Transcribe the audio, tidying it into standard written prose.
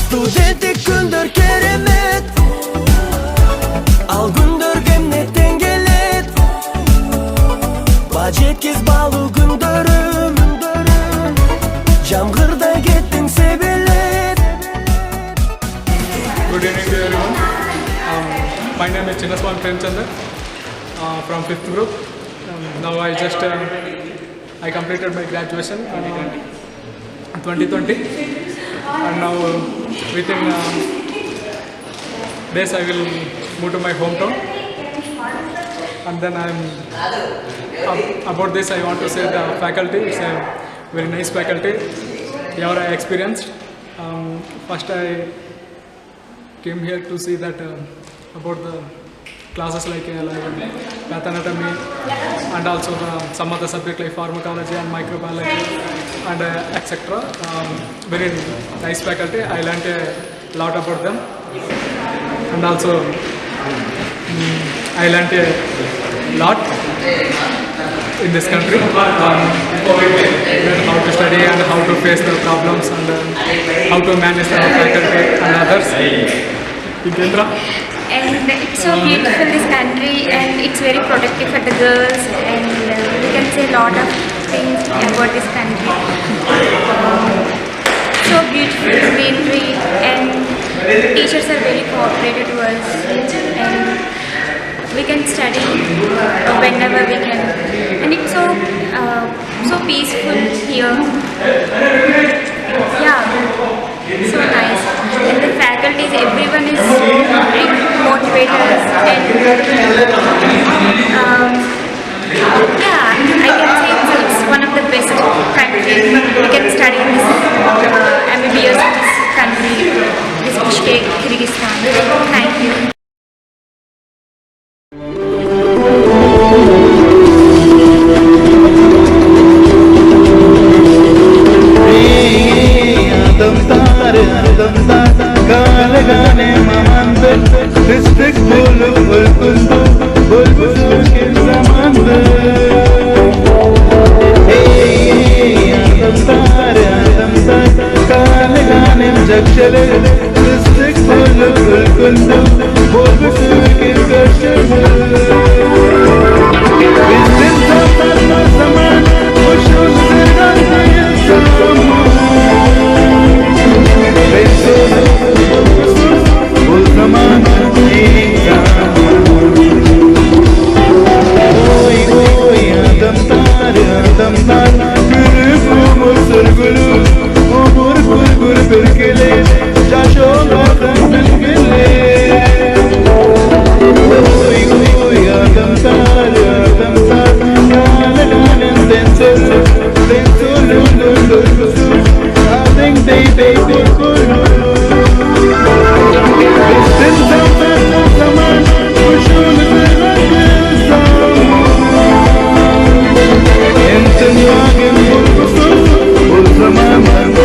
Studentik gündür keremet, al gündür gemnet dengelet. Bajetkiz balı gündürüm, jamgırda gettin sebelet. Good evening to everyone. My name is Chinnaswan Premchandar from 5th group. Now I completed my graduation in 2020, and now within days I will move to my hometown. And then about this I want to say the faculty. It's a very nice faculty. Here I experienced. First I came here to see that about the classes like path anatomy, and also some other subject like pharmacology and microbiology and etc. Very nice faculty. I learned a lot about them, and also I learned a lot in this country. Learn how to study and how to face the problems and how to manage the faculty and others. Kendra? And it's so beautiful, this country, and it's very protective for the girls, and we can say a lot of things about this country. So beautiful greenery, and teachers are very cooperative to us, and we can study whenever we can, and it's so peaceful here. Yeah, so nice. And the faculties, everyone is big motivators, and yeah, I can say it's one of the best countries. We can study in this MBBS in this country, this Bishkek, Kyrgyzstan. Thank you. Zaman